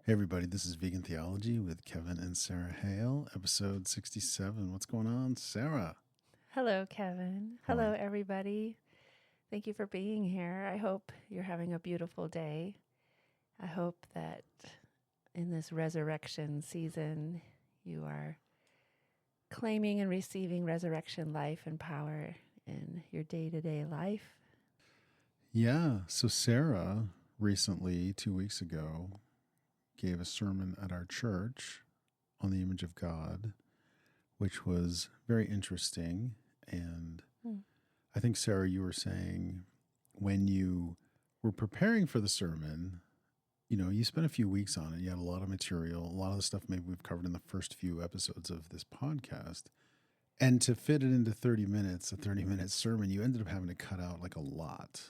Hey everybody, this is Vegan Theology with Kevin and Sarah Hale, episode 67. What's going on, Sarah? Hello, Kevin. How are Hello, you? everybody. Thank you for being here. I hope you're having a beautiful day. I hope that in this resurrection season, you are claiming and receiving resurrection life and power in your day-to-day life. Yeah, so Sarah recently, 2 weeks ago, gave a sermon at our church on the image of God, which was very interesting. And I think, Sarah, you were saying when you were preparing for the sermon, you spent a few weeks on it. You had a lot of material, a lot of the stuff maybe we've covered in the first few episodes of this podcast. And to fit it into 30 minutes, a 30-minute sermon, you ended up having to cut out like a lot.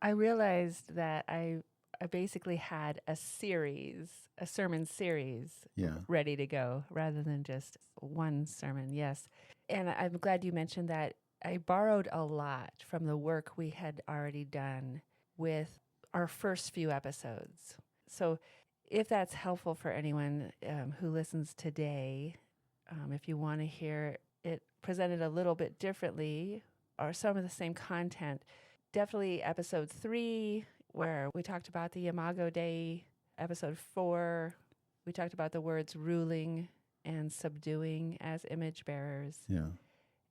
I realized that I basically had a sermon series Yeah. ready to go rather than just one sermon. Yes. And I'm glad you mentioned that. I borrowed a lot from the work we had already done with our first few episodes. So if that's helpful for anyone who listens today, if you want to hear it presented a little bit differently or some of the same content, definitely episode 3, where we talked about the Imago Dei. Episode 4, we talked about the words ruling and subduing as image bearers. Yeah.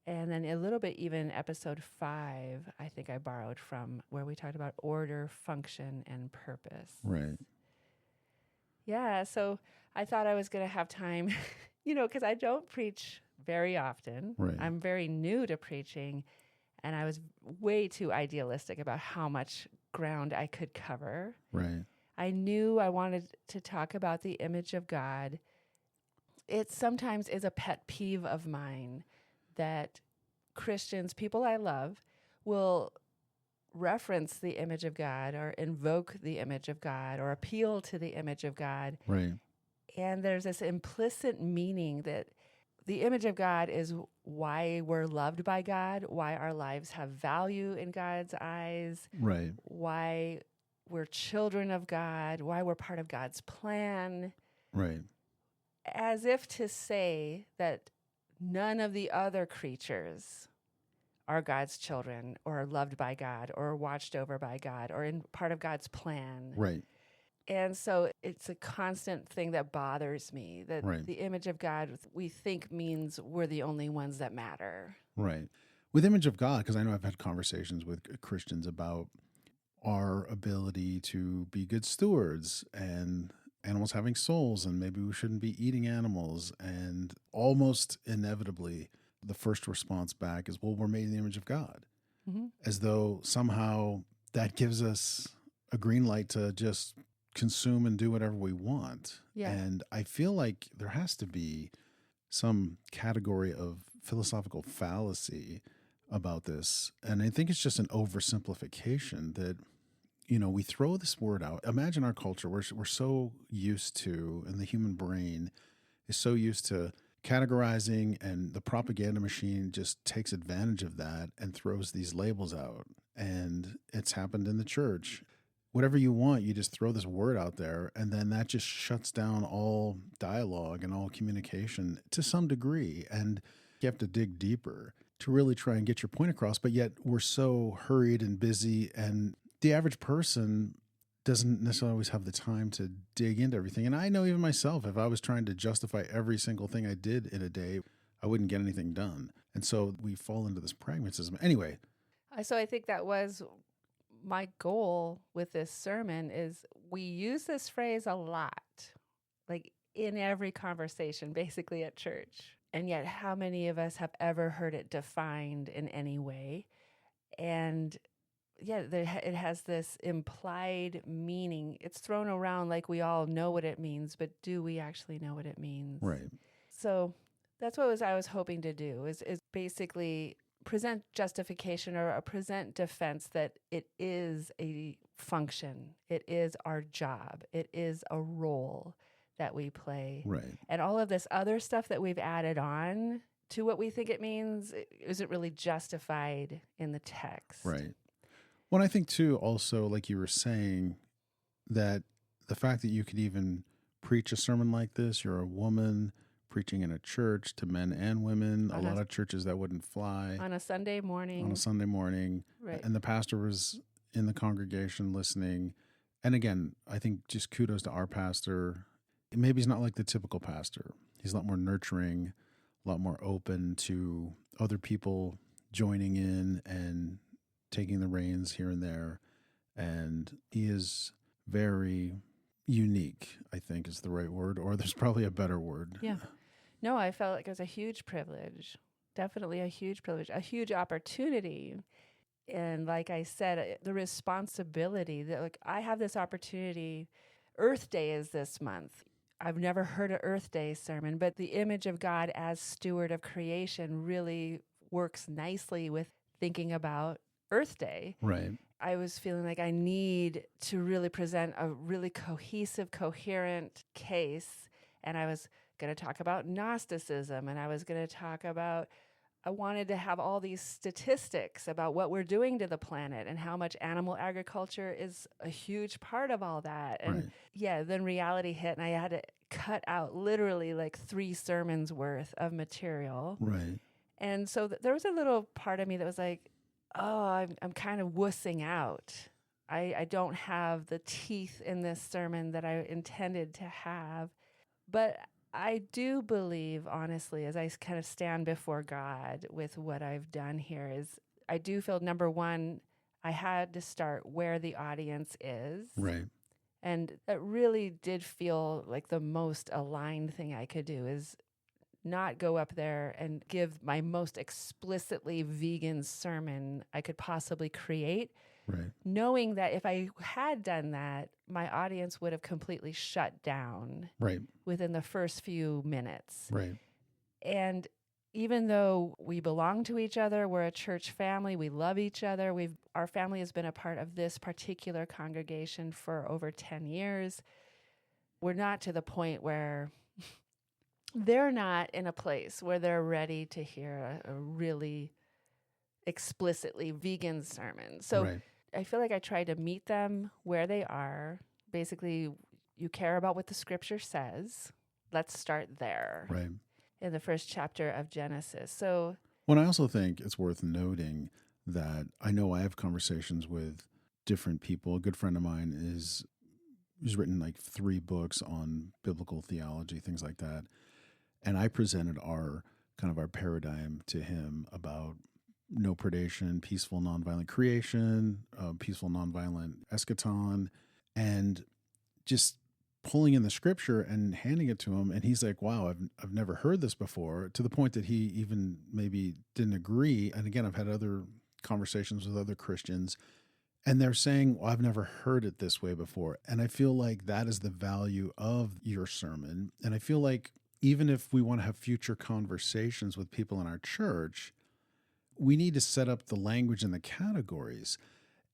And then a little bit even episode 5, I think I borrowed from, where we talked about order, function, and purpose. Right. Yeah, so I thought I was going to have time, because I don't preach very often. Right. I'm very new to preaching, and I was way too idealistic about how much ground I could cover. Right. I knew I wanted to talk about the image of God. It sometimes is a pet peeve of mine that Christians, people I love, will reference the image of God or invoke the image of God or appeal to the image of God. Right. And there's this implicit meaning that the image of God is why we're loved by God, why our lives have value in God's eyes, Right. why we're children of God, why we're part of God's plan, Right. as if to say that none of the other creatures are God's children or loved by God or watched over by God or in part of God's plan. Right. And so it's a constant thing that bothers me, that Right. the image of God we think means we're the only ones that matter. Right. With image of God, because I know I've had conversations with Christians about our ability to be good stewards and animals having souls, and maybe we shouldn't be eating animals. And almost inevitably, the first response back is, well, we're made in the image of God. Mm-hmm. As though somehow that gives us a green light to just consume and do whatever we want. Yeah. And I feel like there has to be some category of philosophical fallacy about this. And I think it's just an oversimplification that, we throw this word out. Imagine our culture. We're so used to, and the human brain is so used to categorizing, and the propaganda machine just takes advantage of that and throws these labels out. And it's happened in the church. Whatever you want, you just throw this word out there, and then that just shuts down all dialogue and all communication to some degree. And you have to dig deeper to really try and get your point across. But yet we're so hurried and busy, and the average person doesn't necessarily always have the time to dig into everything. And I know even myself, if I was trying to justify every single thing I did in a day, I wouldn't get anything done. And so we fall into this pragmatism. Anyway. So I think that was my goal with this sermon, is we use this phrase a lot, like in every conversation, basically at church. And yet how many of us have ever heard it defined in any way? And yeah, it has this implied meaning. It's thrown around like we all know what it means, but do we actually know what it means? Right. So that's what I was hoping to do, is basically present justification or present defense that it is a function. It is our job. It is a role that we play. Right. And all of this other stuff that we've added on to what we think it means isn't really justified in the text. Right. Well, I think too, also, like you were saying, that the fact that you could even preach a sermon like this, you're a woman preaching in a church to men and women. A lot of churches that wouldn't fly. On a Sunday morning. On a Sunday morning. Right. And the pastor was in the congregation listening. And again, I think just kudos to our pastor. Maybe he's not like the typical pastor. He's a lot more nurturing, a lot more open to other people joining in and taking the reins here and there. And he is very unique, I think is the right word, or there's probably a better word. Yeah. No, I felt like it was a huge privilege. Definitely a huge privilege, a huge opportunity. And like I said, the responsibility that, like, I have this opportunity. Earth Day is this month. I've never heard an Earth Day sermon, but the image of God as steward of creation really works nicely with thinking about Earth Day. Right. I was feeling like I need to really present a really cohesive, coherent case. And I was going to talk about Gnosticism, and I was going to talk about, I wanted to have all these statistics about what we're doing to the planet and how much animal agriculture is a huge part of all that. And then reality hit, and I had to cut out literally like 3 sermons worth of material. Right. And so there was a little part of me that was like, oh, I'm kind of wussing out. I don't have the teeth in this sermon that I intended to have. But I do believe, honestly, as I kind of stand before God with what I've done here, is I do feel, number one, I had to start where the audience is. Right. And it really did feel like the most aligned thing I could do is not go up there and give my most explicitly vegan sermon I could possibly create. Right. Knowing that if I had done that, my audience would have completely shut down within the first few minutes. Right. And even though we belong to each other, we're a church family, we love each other, our family has been a part of this particular congregation for over 10 years. We're not to the point where they're not in a place where they're ready to hear a really explicitly vegan sermon. So I feel like I try to meet them where they are. Basically, you care about what the scripture says. Let's start there. Right. In the first chapter of Genesis. So, I also think it's worth noting that I know I have conversations with different people. A good friend of mine he's written like 3 books on biblical theology, things like that. And I presented our paradigm to him about no predation, peaceful nonviolent creation, peaceful nonviolent eschaton, and just pulling in the scripture and handing it to him. And he's like, wow, I've never heard this before, to the point that he even maybe didn't agree. And again, I've had other conversations with other Christians, and they're saying, well, I've never heard it this way before. And I feel like that is the value of your sermon. And I feel like even if we want to have future conversations with people in our church, we need to set up the language and the categories.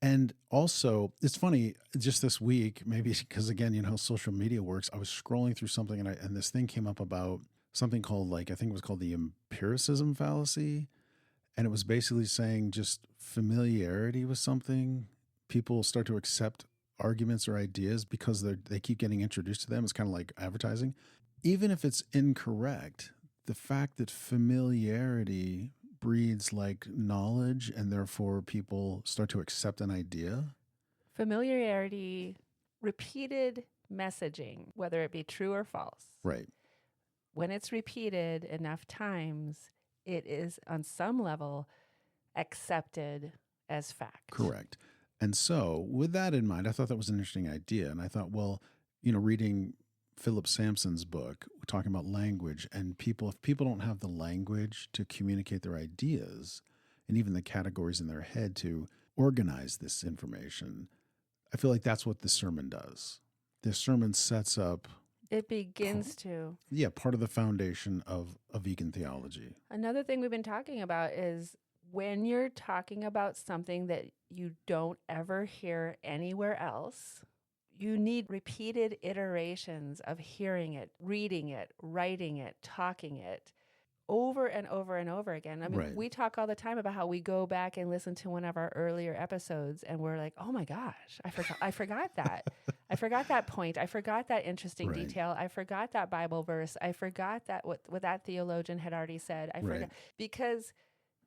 And also, it's funny, just this week, maybe because, again, you know how social media works, I was scrolling through something and this thing came up about something called, I think it was called the empiricism fallacy. And it was basically saying just familiarity with something. People start to accept arguments or ideas because they keep getting introduced to them. It's kind of like advertising. Even if it's incorrect, the fact that familiarity breeds like knowledge, and therefore people start to accept an idea. Familiarity, repeated messaging, whether it be true or false. Right. When it's repeated enough times, it is on some level accepted as fact. Correct. And so with that in mind, I thought that was an interesting idea. And I thought, well, reading Philip Sampson's book, talking about language, and if people don't have the language to communicate their ideas and even the categories in their head to organize this information, I feel like that's what the sermon does. The sermon sets up. It begins to. Yeah, part of the foundation of a vegan theology. Another thing we've been talking about is when you're talking about something that you don't ever hear anywhere else, you need repeated iterations of hearing it, reading it, writing it, talking it over and over and over again. I mean, Right. we talk all the time about how we go back and listen to one of our earlier episodes and we're like, oh my gosh, I forgot that. I forgot that point. I forgot that interesting Right. detail. I forgot that Bible verse. I forgot that what that theologian had already said. I forgot, because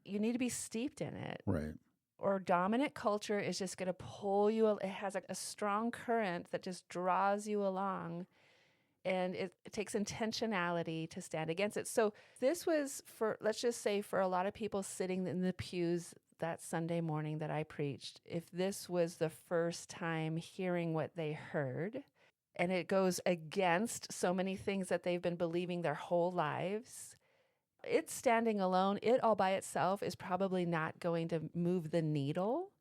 you need to be steeped in it. Right. Or dominant culture is just going to pull you. It has a strong current that just draws you along. And it takes intentionality to stand against it. So this was for, let's just say, for a lot of people sitting in the pews that Sunday morning that I preached, if this was the first time hearing what they heard, and it goes against so many things that they've been believing their whole lives, it's standing alone. It all by itself is probably not going to move the needle,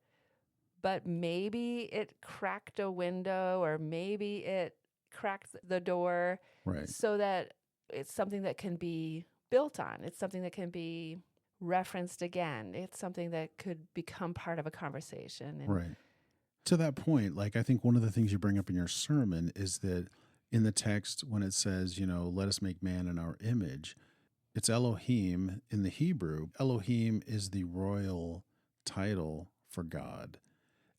but maybe it cracked a window, or maybe it cracked the door, Right. so that it's something that can be built on. It's something that can be referenced again. It's something that could become part of a conversation. And Right. To that point, like, I think one of the things you bring up in your sermon is that in the text, when it says, let us make man in our image, it's Elohim in the Hebrew. Elohim is the royal title for God.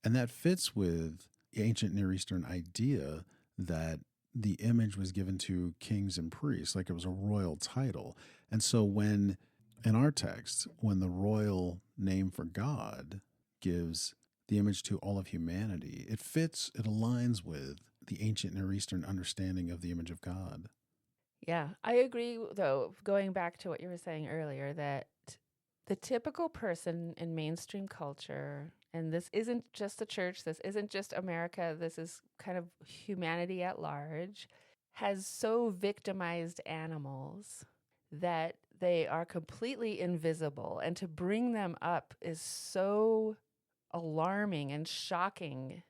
And that fits with the ancient Near Eastern idea that the image was given to kings and priests, like it was a royal title. And so when, in our text, when the royal name for God gives the image to all of humanity, it fits, it aligns with the ancient Near Eastern understanding of the image of God. yeah, I agree, though, going back to what you were saying earlier, that the typical person in mainstream culture, and this isn't just the church, this isn't just America, this is kind of humanity at large, has so victimized animals that they are completely invisible. And to bring them up is so alarming and shocking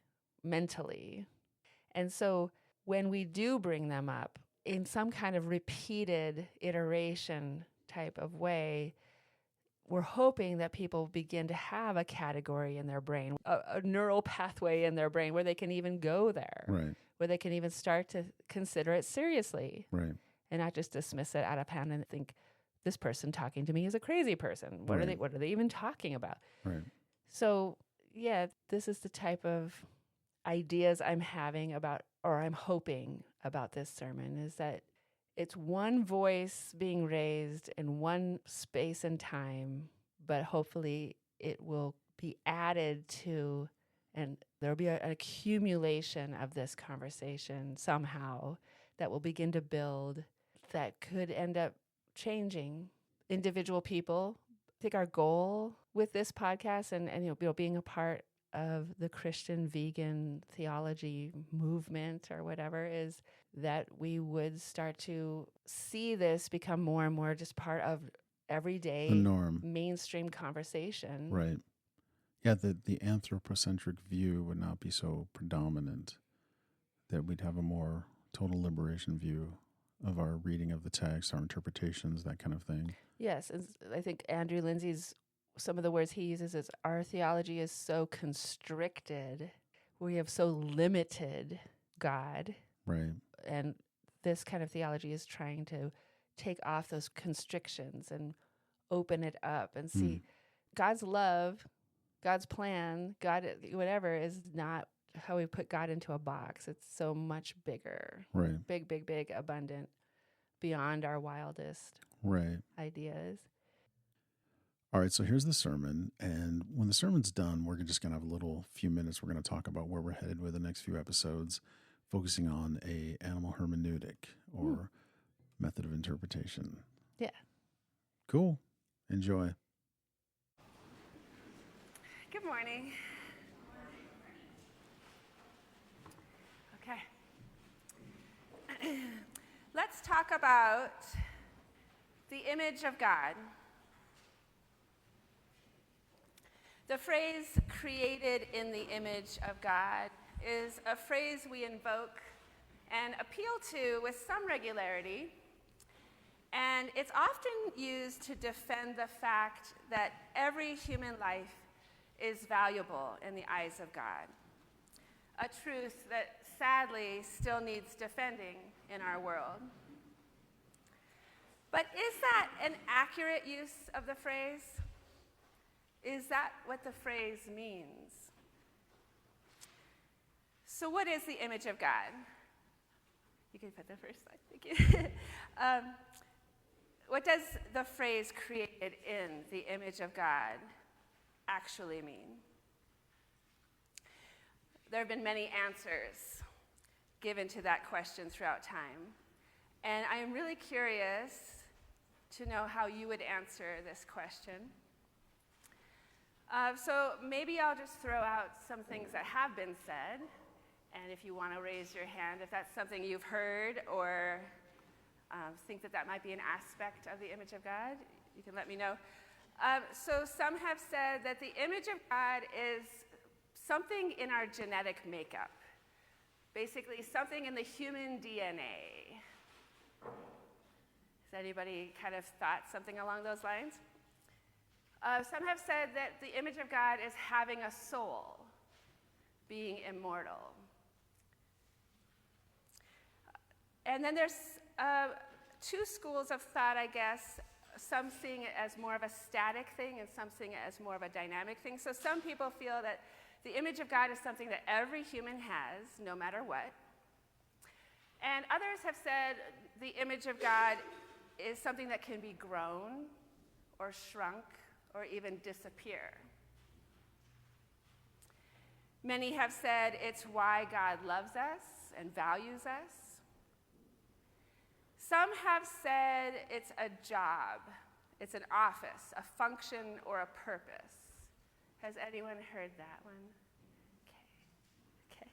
mentally. And so when we do bring them up in some kind of repeated iteration type of way, we're hoping that people begin to have a category in their brain, a neural pathway in their brain where they can even go there, Right. where they can even start to consider it seriously, Right. and not just dismiss it out of hand and think, this person talking to me is a crazy person. What Right. are they even talking about? Right. So, yeah, this is the type of ideas I'm having about, or I'm hoping about this sermon, is that it's one voice being raised in one space and time, but hopefully it will be added to, and there'll be an accumulation of this conversation somehow that will begin to build, that could end up changing individual people. I think our goal with this podcast and being a part of the Christian vegan theology movement or whatever is that we would start to see this become more and more just part of everyday The norm. mainstream conversation. Right. Yeah, the anthropocentric view would not be so predominant, that we'd have a more total liberation view of our reading of the text, our interpretations, that kind of thing. Yes, and I think Andrew Lindsay's, some of the words he uses is, our theology is so constricted. We have so limited God. Right. And this kind of theology is trying to take off those constrictions and open it up and see God's love, God's plan, God, whatever, is not how we put God into a box. It's so much bigger. Right. Big, big, big, abundant, beyond our wildest Right. ideas. All right, so here's the sermon, and when the sermon's done, we're just going to have a few minutes. We're going to talk about where we're headed with the next few episodes, focusing on a animal hermeneutic, or method of interpretation. Yeah. Cool. Enjoy. Good morning. Okay. Let's talk about the image of God. The phrase "created in the image of God" is a phrase we invoke and appeal to with some regularity, and it's often used to defend the fact that every human life is valuable in the eyes of God, a truth that sadly still needs defending in our world. But is that an accurate use of the phrase? Is that what the phrase means? So what is the image of God? You can put the first slide, thank you. What does the phrase created in the image of God actually mean? There have been many answers given to that question throughout time. And I am really curious to know how you would answer this question. So maybe I'll just throw out some things that have been said. And if you want to raise your hand, if that's something you've heard or think that that might be an aspect of the image of God, you can let me know. So some have said that the image of God is something in our genetic makeup, basically something in the human DNA. Has anybody kind of thought something along those lines? Some have said that the image of God is having a soul, being immortal. And then there's two schools of thought, I guess, some seeing it as more of a static thing and some seeing it as more of a dynamic thing. So some people feel that the image of God is something that every human has, no matter what. And others have said the image of God is something that can be grown or shrunk or even disappear. Many have said it's why God loves us and values us. Some have said it's a job, it's an office, a function, or a purpose. Has anyone heard that one? Okay.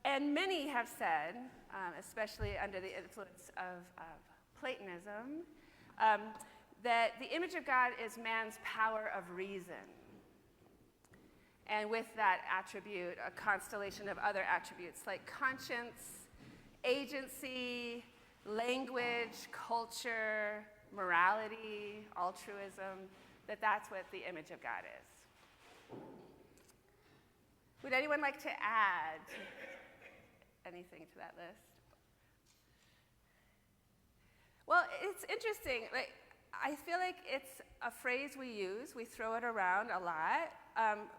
And many have said, especially under the influence of Platonism, that the image of God is man's power of reason. And with that attribute, a constellation of other attributes like conscience, agency, language, culture, morality, altruism, that's what the image of God is. Would anyone like to add anything to that list? Well, it's interesting. I feel like it's a phrase we use. We throw it around a lot.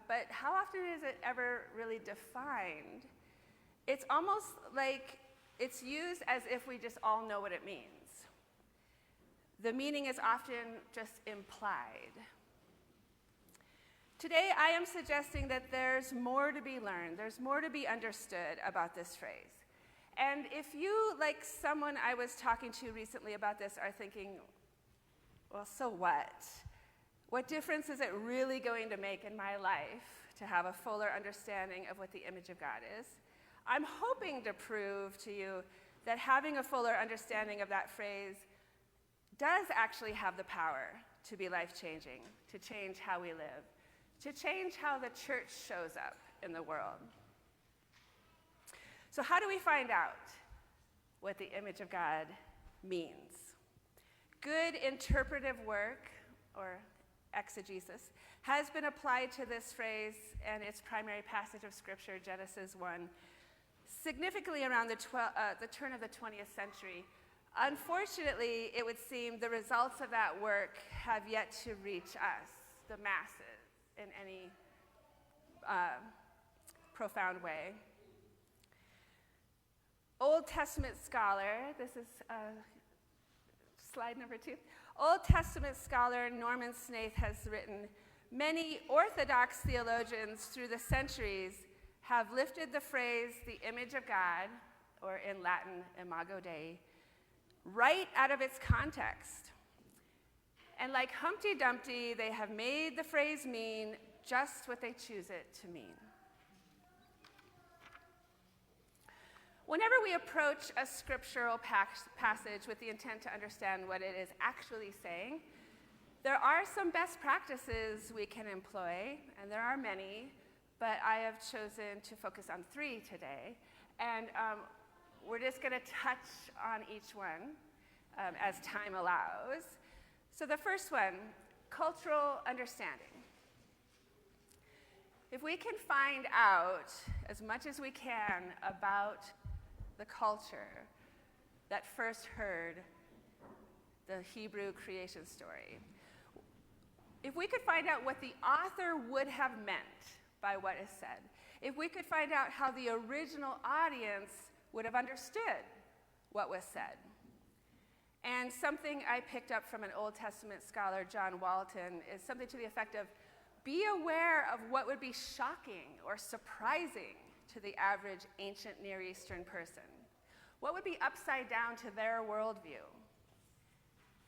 But how often is it ever really defined? It's almost like it's used as if we just all know what it means. The meaning is often just implied. Today, I am suggesting that there's more to be learned. There's more to be understood about this phrase. And if you, like someone I was talking to recently about this, are thinking, well, so what? What difference is it really going to make in my life to have a fuller understanding of what the image of God is? I'm hoping to prove to you that having a fuller understanding of that phrase does actually have the power to be life-changing, to change how we live, to change how the church shows up in the world. So how do we find out what the image of God means? Good interpretive work, or exegesis, has been applied to this phrase and its primary passage of Scripture, Genesis 1, significantly around the turn of the 20th century. Unfortunately, it would seem the results of that work have yet to reach us, the masses, in any profound way. Old Testament scholar, this is slide number 2. Old Testament scholar Norman Snaith has written, many Orthodox theologians through the centuries have lifted the phrase, the image of God, or in Latin, imago Dei, right out of its context. And like Humpty Dumpty, they have made the phrase mean just what they choose it to mean. Whenever we approach a scriptural passage with the intent to understand what it is actually saying, there are some best practices we can employ, and there are many, but I have chosen to focus on 3 today. And we're just going to touch on each one as time allows. So the first one, cultural understanding. If we can find out as much as we can about the culture that first heard the Hebrew creation story. If we could find out what the author would have meant by what is said, if we could find out how the original audience would have understood what was said. And something I picked up from an Old Testament scholar, John Walton, is something to the effect of, be aware of what would be shocking or surprising to the average ancient Near Eastern person. What would be upside down to their worldview?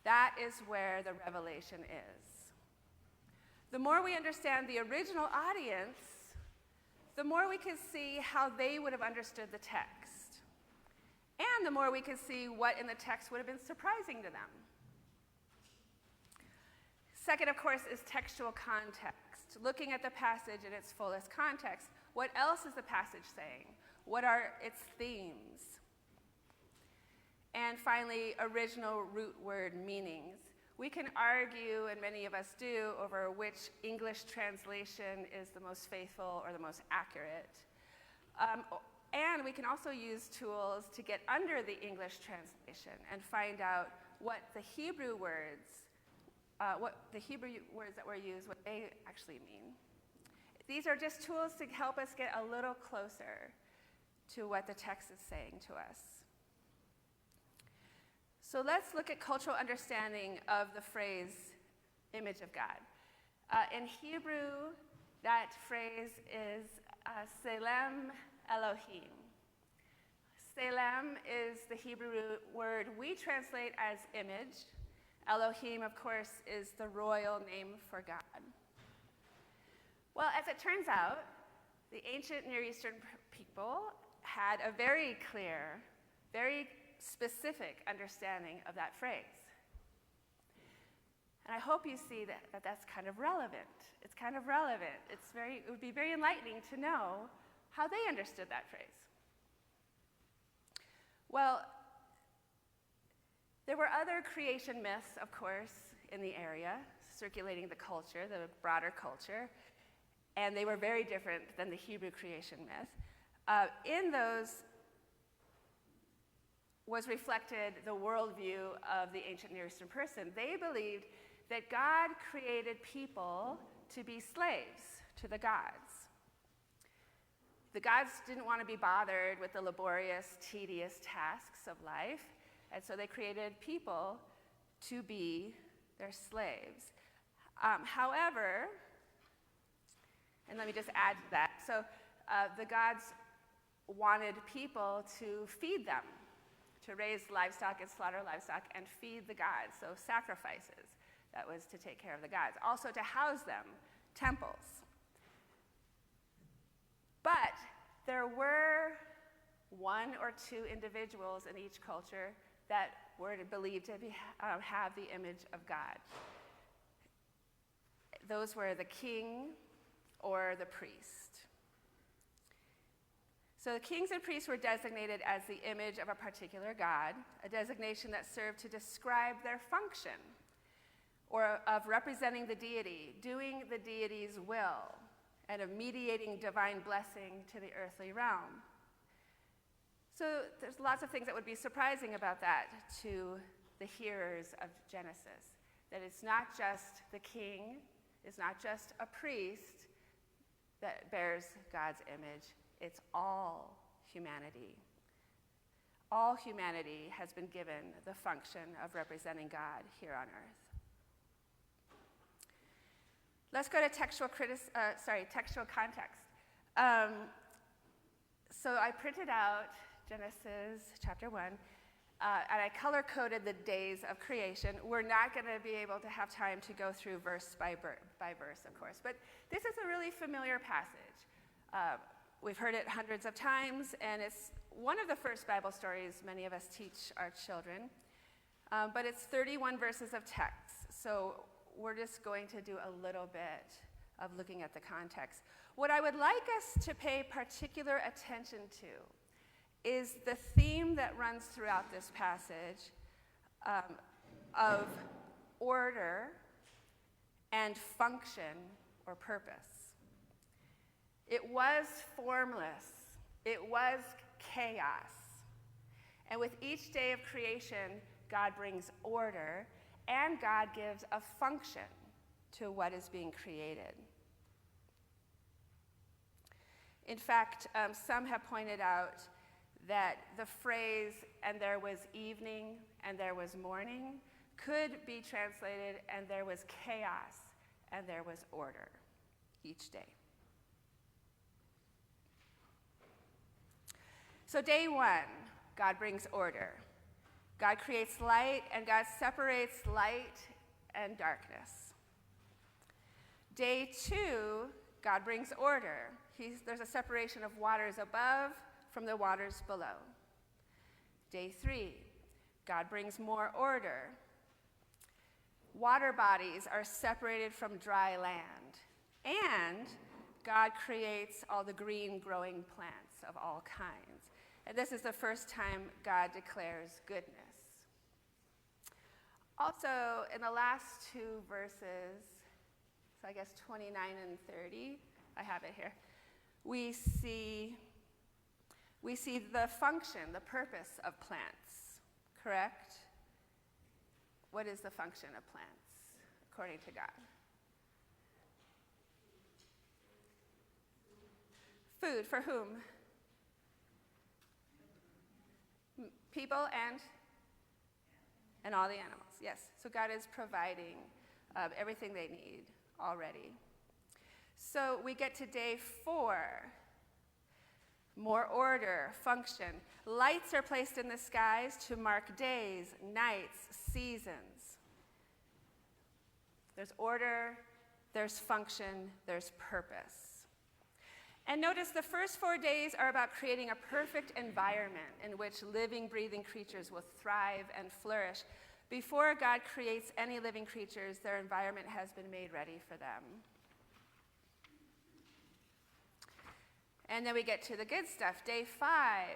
That is where the revelation is. The more we understand the original audience, the more we can see how they would have understood the text. And the more we can see what in the text would have been surprising to them. Second, of course, is textual context, looking at the passage in its fullest context. What else is the passage saying? What are its themes? And finally, original root word meanings. We can argue, and many of us do, over which English translation is the most faithful or the most accurate. And we can also use tools to get under the English translation and find out what the Hebrew words that were used, what they actually mean. These are just tools to help us get a little closer to what the text is saying to us. So let's look at cultural understanding of the phrase image of God. In Hebrew, that phrase is Selem Elohim. Selem is the Hebrew word we translate as image. Elohim, of course, is the royal name for God. Well, as it turns out, the ancient Near Eastern people had a very clear, very specific understanding of that phrase. And I hope you see that that's kind of relevant. It's kind of relevant. It would be very enlightening to know how they understood that phrase. Well, there were other creation myths, of course, in the area, circulating the culture, the broader culture, and they were very different than the Hebrew creation myth. In those was reflected the worldview of the ancient Near Eastern person. They believed that God created people to be slaves to the gods. The gods didn't want to be bothered with the laborious, tedious tasks of life, and so they created people to be their slaves. However, and let me just add to that, so the gods wanted people to feed them, to raise livestock and slaughter livestock and feed the gods, so sacrifices. That was to take care of the gods. Also to house them, temples. But there were one or two individuals in each culture that were believed to have the image of God. Those were the king or the priest. So the kings and priests were designated as the image of a particular god, a designation that served to describe their function, or of representing the deity, doing the deity's will, and of mediating divine blessing to the earthly realm. So there's lots of things that would be surprising about that to the hearers of Genesis, that it's not just the king, it's not just a priest that bears God's image, it's all humanity. All humanity has been given the function of representing God here on earth. Let's go to textual context. So I printed out Genesis chapter 1, and I color-coded the days of creation. We're not going to be able to have time to go through verse by verse, of course, but this is a really familiar passage. We've heard it hundreds of times, and it's one of the first Bible stories many of us teach our children, but it's 31 verses of text, so we're just going to do a little bit of looking at the context. What I would like us to pay particular attention to is the theme that runs throughout this passage of order and function or purpose. It was formless. It was chaos. And with each day of creation, God brings order, and God gives a function to what is being created. In fact, some have pointed out that the phrase, and there was evening and there was morning, could be translated, and there was chaos and there was order each day. So day one, God brings order. God creates light, and God separates light and darkness. Day two, God brings order. There's a separation of waters above from the waters below. Day three, God brings more order. Water bodies are separated from dry land, and God creates all the green growing plants of all kinds. And this is the first time God declares goodness. Also, in the last two verses, so I guess 29 and 30, I have it here, we see the function, the purpose of plants, correct? What is the function of plants, according to God? Food for whom? People and all the animals, yes. So God is providing everything they need already. So we get to day 4. More order, function. Lights are placed in the skies to mark days, nights, seasons. There's order, there's function, there's purpose. And notice the first 4 days are about creating a perfect environment in which living, breathing creatures will thrive and flourish. Before God creates any living creatures, their environment has been made ready for them. And then we get to the good stuff. Day 5,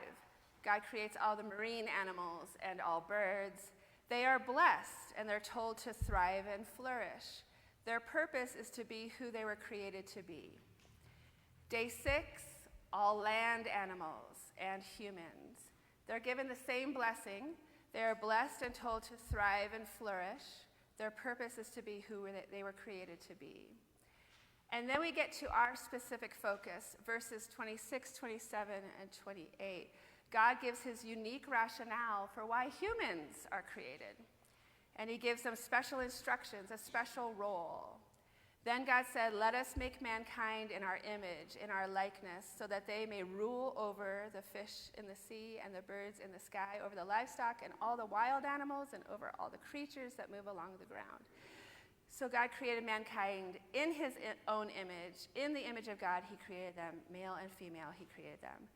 God creates all the marine animals and all birds. They are blessed, and they're told to thrive and flourish. Their purpose is to be who they were created to be. Day 6, all land animals and humans. They're given the same blessing. They are blessed and told to thrive and flourish. Their purpose is to be who they were created to be. And then we get to our specific focus, verses 26, 27, and 28. God gives his unique rationale for why humans are created. And he gives them special instructions, a special role. Then God said, "Let us make mankind in our image, in our likeness, so that they may rule over the fish in the sea and the birds in the sky, over the livestock and all the wild animals, and over all the creatures that move along the ground." So God created mankind in his own image. In the image of God, he created them. Male and female, he created them.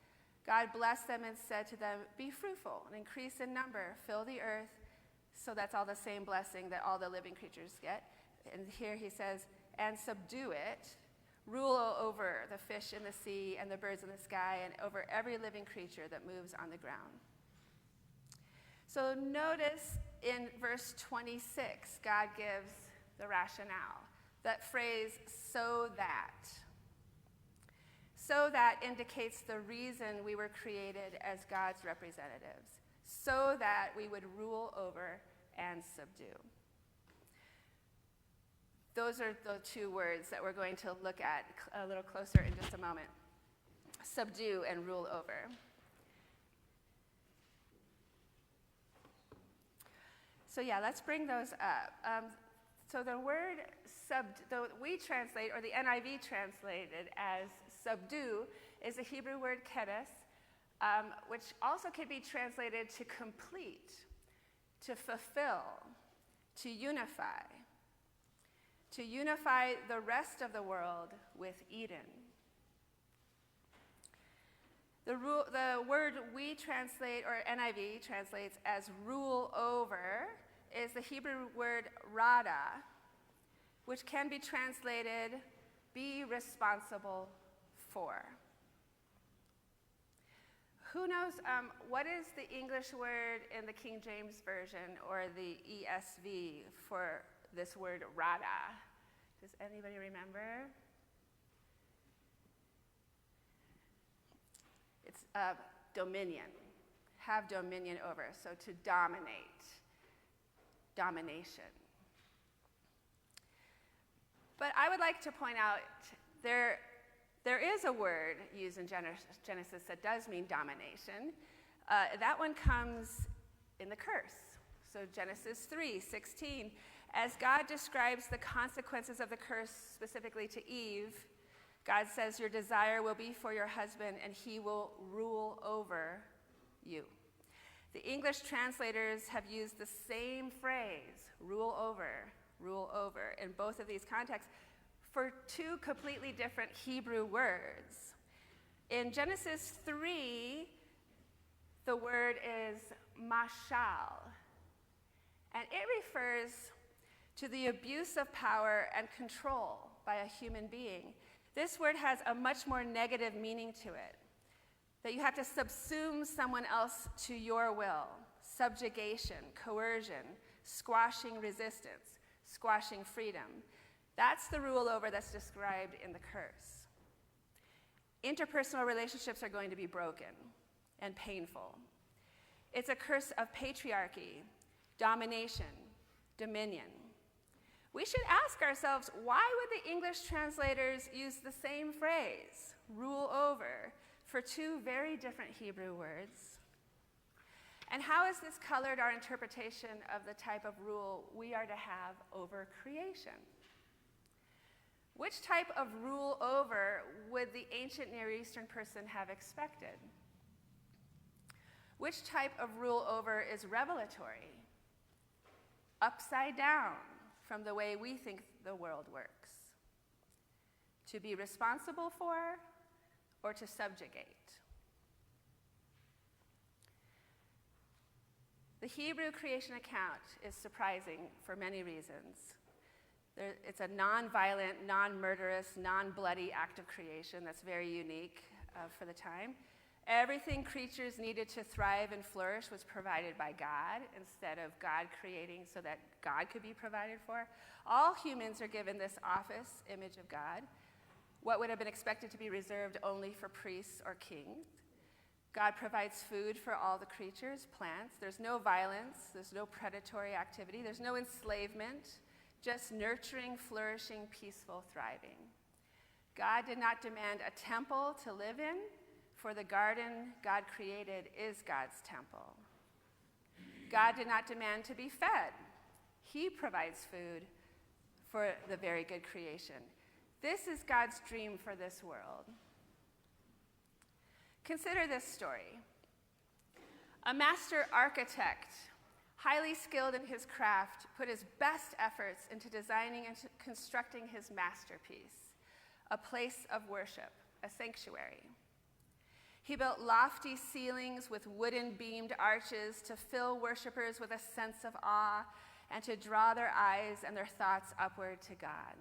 God blessed them and said to them, "Be fruitful and increase in number, fill the earth." So that's all the same blessing that all the living creatures get. And here he says, "And subdue it, rule over the fish in the sea and the birds in the sky, and over every living creature that moves on the ground." So notice in verse 26, God gives the rationale. That phrase, "so that." So that indicates the reason we were created as God's representatives, so that we would rule over and subdue. Those are the two words that we're going to look at a little closer in just a moment. Subdue and rule over. So yeah, let's bring those up. So the word we translate, or the NIV translated as subdue, is the Hebrew word kedes, which also can be translated to complete, to fulfill, to unify the rest of the world with Eden. The word we translate, or NIV translates as rule over, is the Hebrew word rada, which can be translated be responsible for. Who knows what is the English word in the King James Version or the ESV for this word rada? Does anybody remember? It's dominion. Have dominion over, so to dominate. domination. But I would like to point out there is a word used in Genesis that does mean domination. That one comes in the curse. So Genesis 3:16, as God describes the consequences of the curse specifically to Eve, God says, your desire will be for your husband and he will rule over you. The English translators have used the same phrase, rule over, in both of these contexts for two completely different Hebrew words. In Genesis 3, the word is mashal, and it refers to the abuse of power and control by a human being. This word has a much more negative meaning to it, that you have to subsume someone else to your will, subjugation, coercion, squashing resistance, squashing freedom. That's the rule over that's described in the curse. Interpersonal relationships are going to be broken and painful. It's a curse of patriarchy, domination, dominion. We should ask ourselves, why would the English translators use the same phrase, rule over, for two very different Hebrew words? And how has this colored our interpretation of the type of rule we are to have over creation? Which type of rule over would the ancient Near Eastern person have expected? Which type of rule over is revelatory, upside down from the way we think the world works? To be responsible for or to subjugate? The Hebrew creation account is surprising for many reasons. It's a non-violent, non-murderous, non-bloody act of creation that's very unique for the time. Everything creatures needed to thrive and flourish was provided by God instead of God creating so that God could be provided for. All humans are given this office, image of God, what would have been expected to be reserved only for priests or kings. God provides food for all the creatures, plants. There's no violence. There's no predatory activity. There's no enslavement. Just nurturing, flourishing, peaceful, thriving. God did not demand a temple to live in, for the garden God created is God's temple. God did not demand to be fed. He provides food for the very good creation. This is God's dream for this world. Consider this story. A master architect, highly skilled in his craft, put his best efforts into designing and constructing his masterpiece, a place of worship, a sanctuary. He built lofty ceilings with wooden beamed arches to fill worshipers with a sense of awe and to draw their eyes and their thoughts upward to God.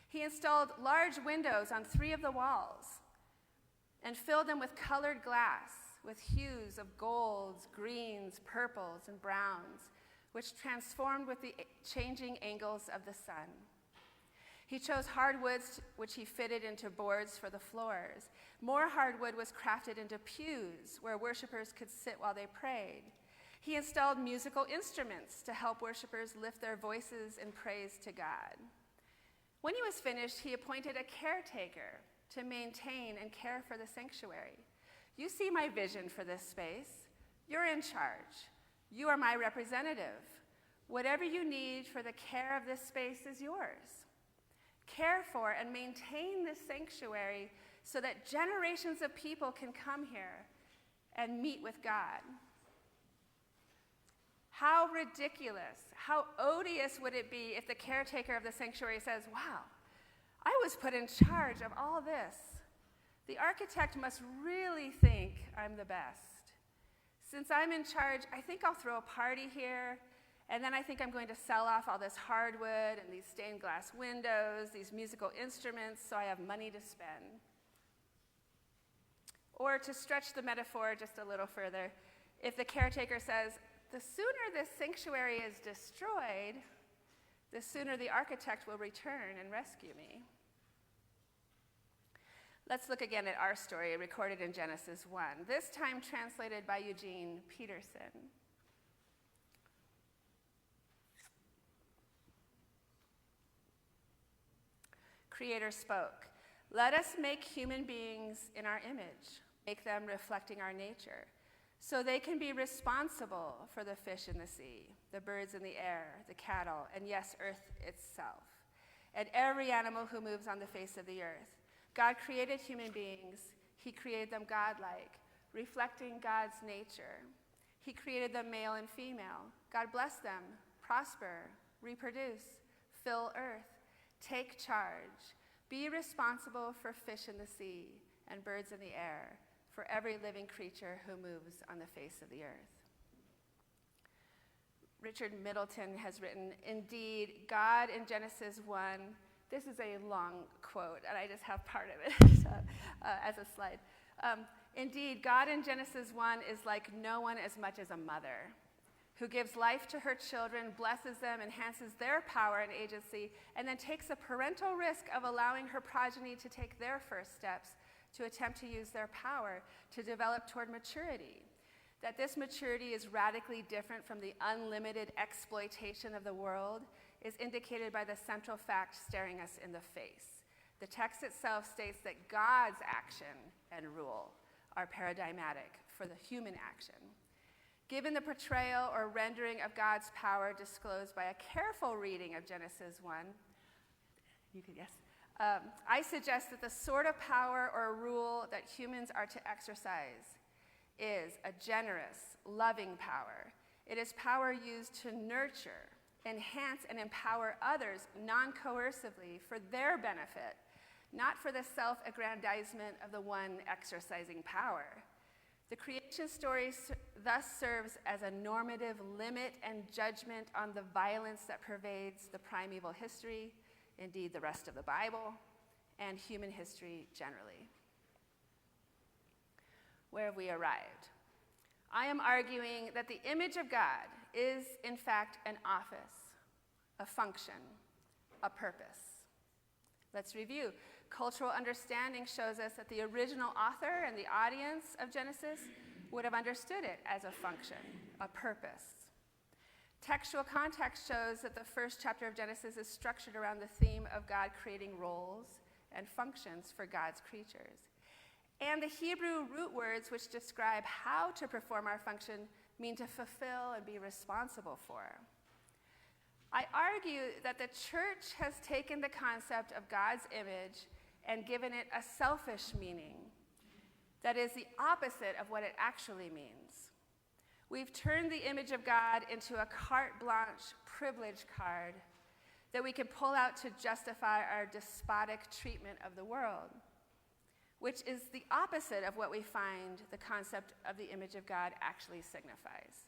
He installed large windows on 3 of the walls and filled them with colored glass, with hues of golds, greens, purples, and browns, which transformed with the changing angles of the sun. He chose hardwoods, which he fitted into boards for the floors. More hardwood was crafted into pews, where worshipers could sit while they prayed. He installed musical instruments to help worshipers lift their voices in praise to God. When he was finished, he appointed a caretaker to maintain and care for the sanctuary. You see my vision for this space. You're in charge. You are my representative. Whatever you need for the care of this space is yours. Care for and maintain this sanctuary so that generations of people can come here and meet with God. How ridiculous, how odious would it be if the caretaker of the sanctuary says, wow, I was put in charge of all this. The architect must really think I'm the best. Since I'm in charge, I think I'll throw a party here, and then I think I'm going to sell off all this hardwood and these stained glass windows, these musical instruments, so I have money to spend. Or to stretch the metaphor just a little further, if the caretaker says, the sooner this sanctuary is destroyed, the sooner the architect will return and rescue me. Let's look again at our story recorded in Genesis 1, this time translated by Eugene Peterson. Creator spoke, "Let us make human beings in our image, make them reflecting our nature, so they can be responsible for the fish in the sea, the birds in the air, the cattle, and yes, earth itself, and every animal who moves on the face of the earth." God created human beings. He created them godlike, reflecting God's nature. He created them male and female. God blessed them. Prosper, reproduce, fill earth, take charge, be responsible for fish in the sea and birds in the air, for every living creature who moves on the face of the earth. Richard Middleton has written, "Indeed, God in Genesis 1," this is a long quote, and I just have part of it as a slide. "Indeed, God in Genesis 1 is like no one as much as a mother, who gives life to her children, blesses them, enhances their power and agency, and then takes a parental risk of allowing her progeny to take their first steps to attempt to use their power to develop toward maturity. That this maturity is radically different from the unlimited exploitation of the world is indicated by the central fact staring us in the face. The text itself states that God's action and rule are paradigmatic for the human action. Given the portrayal or rendering of God's power disclosed by a careful reading of Genesis 1, I suggest that the sort of power or rule that humans are to exercise is a generous, loving power. It is power used to nurture, enhance, and empower others non-coercively for their benefit, not for the self-aggrandizement of the one exercising power. The creation story thus serves as a normative limit and judgment on the violence that pervades the primeval history, indeed the rest of the Bible, and human history generally." Where have we arrived? I am arguing that the image of God is, in fact, an office, a function, a purpose. Let's review. Cultural understanding shows us that the original author and the audience of Genesis would have understood it as a function, a purpose. Textual context shows that the first chapter of Genesis is structured around the theme of God creating roles and functions for God's creatures. And the Hebrew root words which describe how to perform our function mean to fulfill and be responsible for. I argue that the church has taken the concept of God's image and given it a selfish meaning that is the opposite of what it actually means. We've turned the image of God into a carte blanche privilege card that we can pull out to justify our despotic treatment of the world, which is the opposite of what we find the concept of the image of God actually signifies.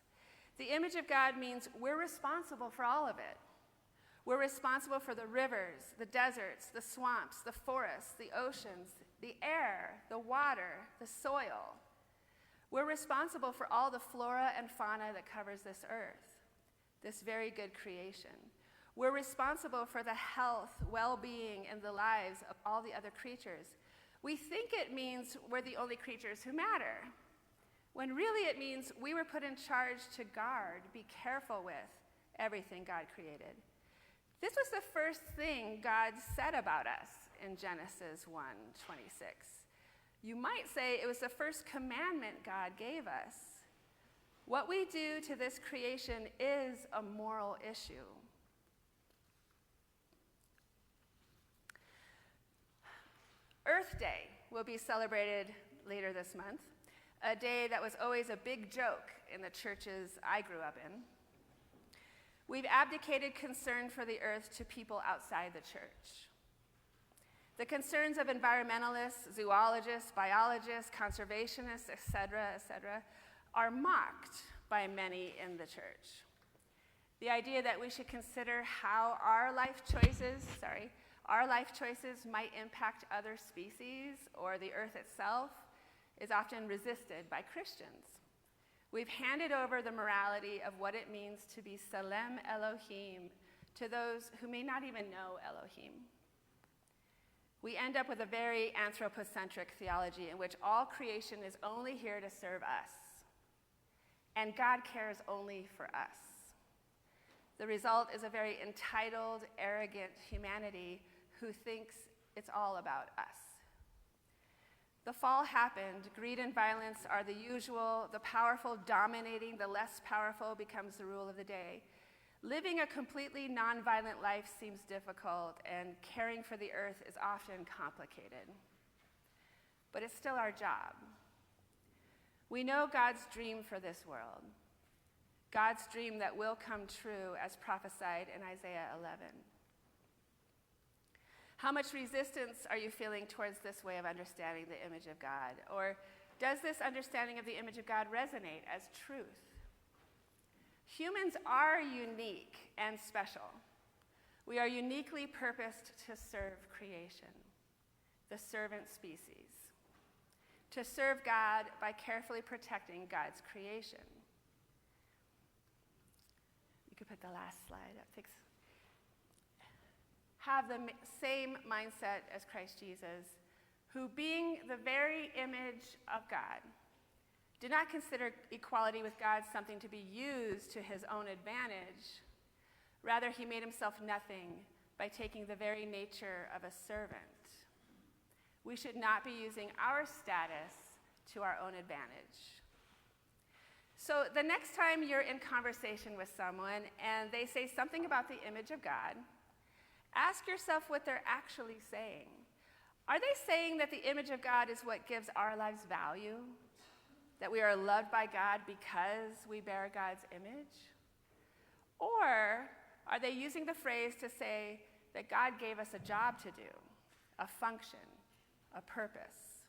The image of God means we're responsible for all of it. We're responsible for the rivers, the deserts, the swamps, the forests, the oceans, the air, the water, the soil. We're responsible for all the flora and fauna that covers this earth, this very good creation. We're responsible for the health, well-being, and the lives of all the other creatures. We think it means we're the only creatures who matter, when really it means we were put in charge to guard, be careful with everything God created. This was the first thing God said about us in Genesis 1:26. You might say it was the first commandment God gave us. What we do to this creation is a moral issue. Earth Day will be celebrated later this month, a day that was always a big joke in the churches I grew up in. We've abdicated concern for the earth to people outside the church. The concerns of environmentalists, zoologists, biologists, conservationists, etc., are mocked by many in the church. The idea that we should consider how our life choices might impact other species or the earth itself is often resisted by Christians. We've handed over the morality of what it means to be Salem Elohim to those who may not even know Elohim. We end up with a very anthropocentric theology in which all creation is only here to serve us, and God cares only for us. The result is a very entitled, arrogant humanity who thinks It's all about us. The fall happened. Greed and violence are the usual. The powerful dominating the less powerful becomes the rule of the day. Living a completely nonviolent life seems difficult, and caring for the earth is often complicated. But it's still our job. We know God's dream for this world, God's dream that will come true as prophesied in Isaiah 11. How much resistance are you feeling towards this way of understanding the image of God? Or does this understanding of the image of God resonate as truth? Humans are unique and special. We are uniquely purposed to serve creation, the servant species, to serve God by carefully protecting God's creation. You could put the last slide up. Thanks. Have the same mindset as Christ Jesus, who, being the very image of God, did not consider equality with God something to be used to his own advantage. Rather, he made himself nothing by taking the very nature of a servant. We should not be using our status to our own advantage. So the next time you're in conversation with someone and they say something about the image of God, ask yourself what they're actually saying. Are they saying that the image of God is what gives our lives value? That we are loved by God because we bear God's image? Or are they using the phrase to say that God gave us a job to do, a function, a purpose,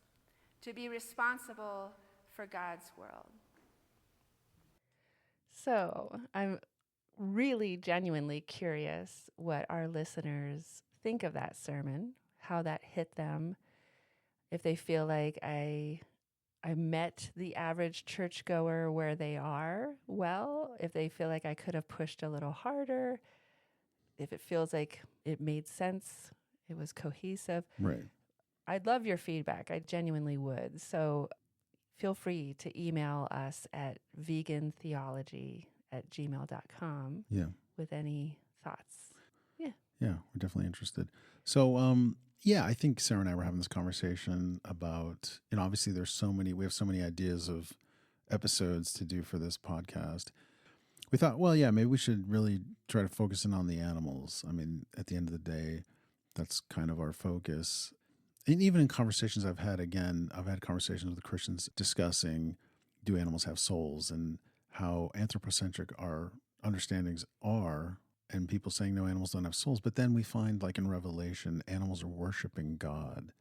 to be responsible for God's world? So I'm really genuinely curious what our listeners think of that sermon, how that hit them, if they feel like I met the average churchgoer where they are well, if they feel like I could have pushed a little harder, if it feels like it made sense, it was cohesive. Right. I'd love your feedback. I genuinely would. So feel free to email us at vegantheology@gmail.com Yeah. with any thoughts. Yeah, we're definitely interested. So, yeah, I think Sarah and I were having this conversation about, obviously we have so many ideas of episodes to do for this podcast. We thought, well, yeah, maybe we should really try to focus in on the animals. I mean, at the end of the day, that's kind of our focus. And even in conversations I've had conversations with Christians discussing, do animals have souls, and how anthropocentric our understandings are, and people saying no, animals don't have souls. But then we find, like in Revelation, animals are worshiping God.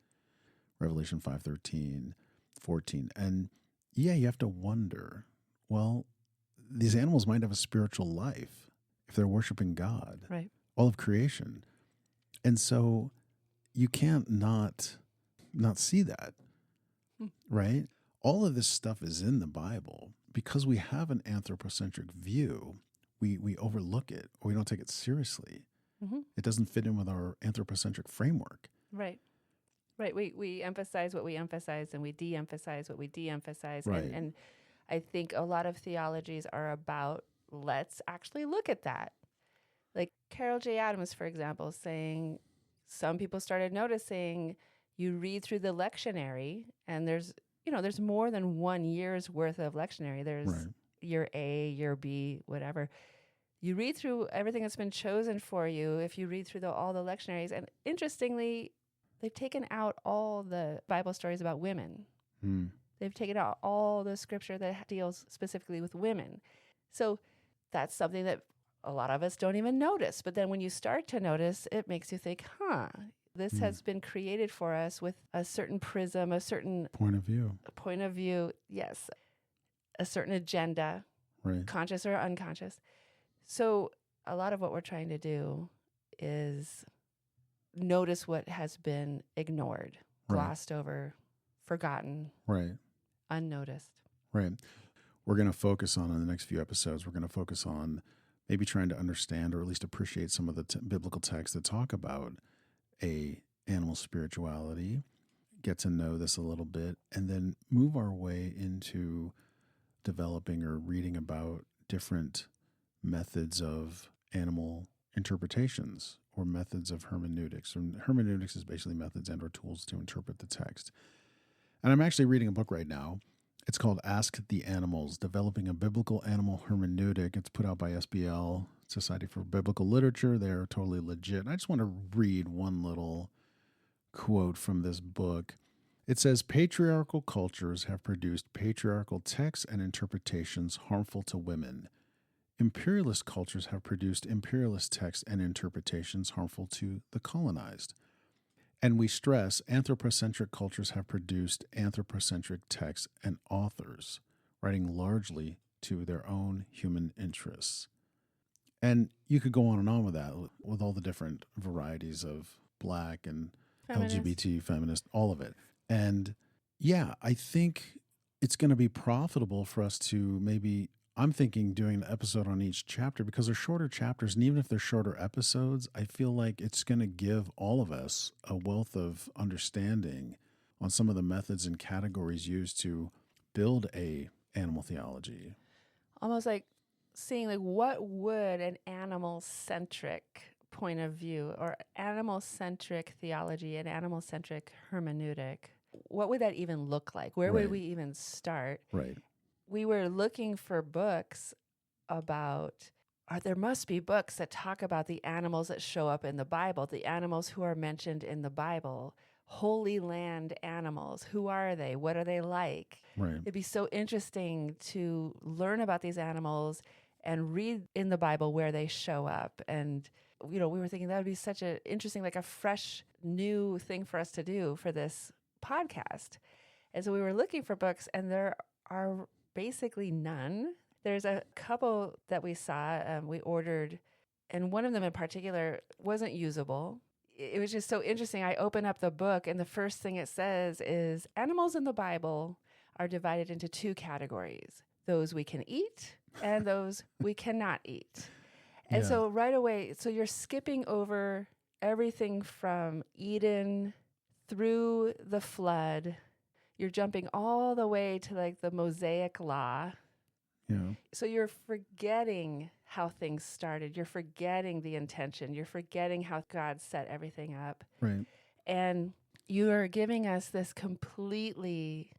Revelation 5:13, 14. And yeah, you have to wonder, well, these animals might have a spiritual life if they're worshiping God, Right. all of creation. And so you can't not see that, right? All of this stuff is in the Bible. Because we have an anthropocentric view, we overlook it, or we don't take it seriously. Mm-hmm. It doesn't fit in with our anthropocentric framework. Right. We emphasize what we emphasize, and we de-emphasize what we de-emphasize. Right. And I think a lot of theologies are about, let's actually look at that. Like Carol J. Adams, for example, saying some people started noticing you read through the lectionary, and there's more than 1 year's worth of lectionary. There's Right. year A, year B, whatever. You read through everything that's been chosen for you if you read through all the lectionaries. And interestingly, they've taken out all the Bible stories about women. They've taken out all the scripture that deals specifically with women. So that's something that a lot of us don't even notice. But then when you start to notice, it makes you think, this has been created for us with a certain prism, a certain Point of view. Yes, a certain agenda, Right. conscious or unconscious. So a lot of what we're trying to do is notice what has been ignored, glossed over, forgotten, Right. unnoticed. Right. We're going to focus on, in the next few episodes, we're going to focus on maybe trying to understand or at least appreciate some of the biblical texts that talk about animal spirituality, get to know this a little bit, and then move our way into developing or reading about different methods of animal interpretations or methods of hermeneutics. And hermeneutics is basically methods and or tools to interpret the text. And I'm actually reading a book right now. It's called Ask the Animals, Developing a Biblical Animal Hermeneutic. It's put out by SBL, Society for Biblical Literature. They're totally legit. I just want to read one little quote from this book. It says, patriarchal cultures have produced patriarchal texts and interpretations harmful to women. Imperialist cultures have produced imperialist texts and interpretations harmful to the colonized. And we stress anthropocentric cultures have produced anthropocentric texts and authors, writing largely to their own human interests. And you could go on and on with that, with all the different varieties of Black and Feminist. LGBT, feminist, all of it. And yeah, I think it's going to be profitable for us to maybe, I'm thinking doing an episode on each chapter because they're shorter chapters. And even if they're shorter episodes, I feel like it's going to give all of us a wealth of understanding on some of the methods and categories used to build a animal theology. Almost like seeing like what would an animal-centric point of view or animal-centric theology and animal-centric hermeneutic, what would that even look like? Where Right. would we even start? Right. We were looking for books about, or there must be books that talk about the animals that show up in the Bible, the animals who are mentioned in the Bible, Holy Land animals. Who are they? What are they like? Right. It'd be so interesting to learn about these animals and read in the Bible where they show up. And, you know, we were thinking that would be such an interesting, like a fresh new thing for us to do for this podcast. And so we were looking for books, and there are basically none. There's a couple that we saw, we ordered, and one of them in particular wasn't usable. It was just so interesting. I open up the book, and the first thing it says is animals in the Bible are divided into two categories: those we can eat and those we cannot eat. And Yeah. so right away, so you're skipping over everything from Eden through the flood. You're jumping all the way to like the Mosaic law. Yeah. So you're forgetting how things started. You're forgetting the intention. You're forgetting how God set everything up. Right. And you are giving us this completely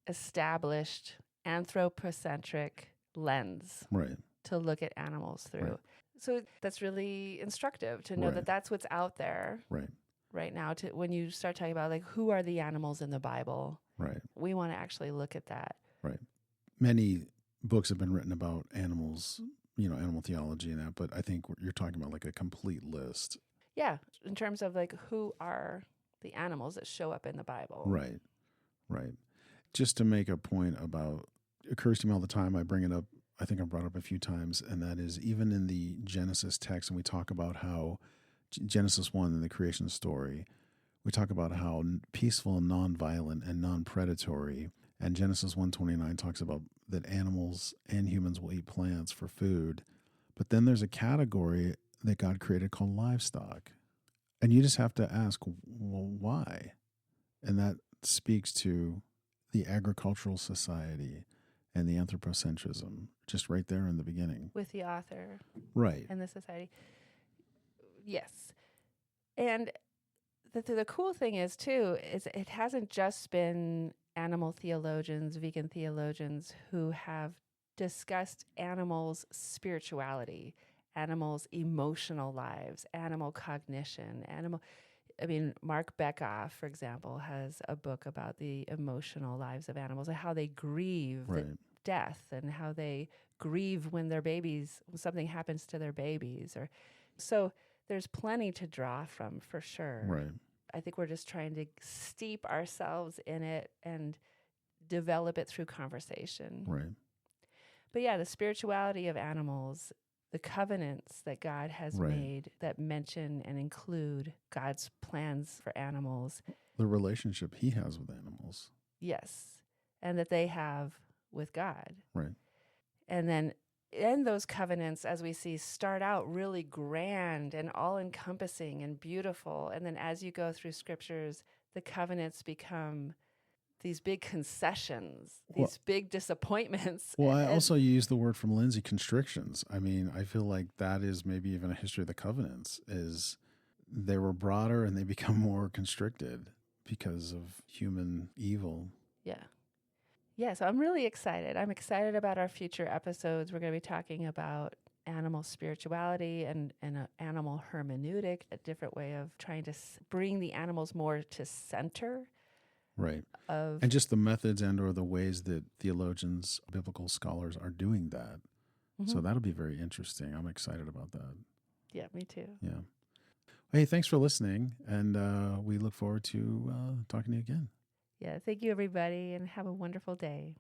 established anthropocentric lens Right. to look at animals through. Right. So that's really instructive to know Right. that that's what's out there Right. right now. To when you start talking about like who are the animals in the Bible, Right. we want to actually look at that. Right. Many books have been written about animals, you know, animal theology and that, but I think you're talking about like a complete list. Yeah, in terms of like who are the animals that show up in the Bible. Right. Right. Just to make a point about, it occurs to me all the time, I bring it up, I think I brought it up a few times, and that is even in the Genesis text, and we talk about how Genesis 1 in the creation story, we talk about how peaceful and nonviolent and non-predatory, and Genesis 1:29 talks about that animals and humans will eat plants for food. But then there's a category that God created called livestock. And you just have to ask, well, why? And that speaks to the agricultural society and the anthropocentrism, just right there in the beginning. With the author Right. and the society. Yes. And the cool thing is, too, is it hasn't just been animal theologians, vegan theologians who have discussed animals' spirituality, animals' emotional lives, animal cognition, Mark Beckoff, for example, has a book about the emotional lives of animals and how they grieve Right. the death and how they grieve when when something happens to their babies. So there's plenty to draw from, for sure. Right. I think we're just trying to steep ourselves in it and develop it through conversation. Right. But yeah, the spirituality of animals, the covenants that God has Right. made that mention and include God's plans for animals. The relationship he has with animals. Yes. And that they have with God. Right. And then in those covenants, as we see, start out really grand and all-encompassing and beautiful. And then as you go through scriptures, the covenants become these big concessions, these big disappointments. Well, I also use the word from Lindsay, constrictions. I mean, I feel like that is maybe even a history of the covenants, is they were broader and they become more constricted because of human evil. Yeah. Yeah, so I'm really excited. I'm excited about our future episodes. We're going to be talking about animal spirituality and animal hermeneutic, a different way of trying to bring the animals more to center. Right. Of And just the methods and or the ways that theologians, biblical scholars are doing that. So that'll be very interesting. I'm excited about that. Yeah, me too. Yeah. Hey, thanks for listening. And we look forward to talking to you again. Yeah, thank you, everybody, and have a wonderful day.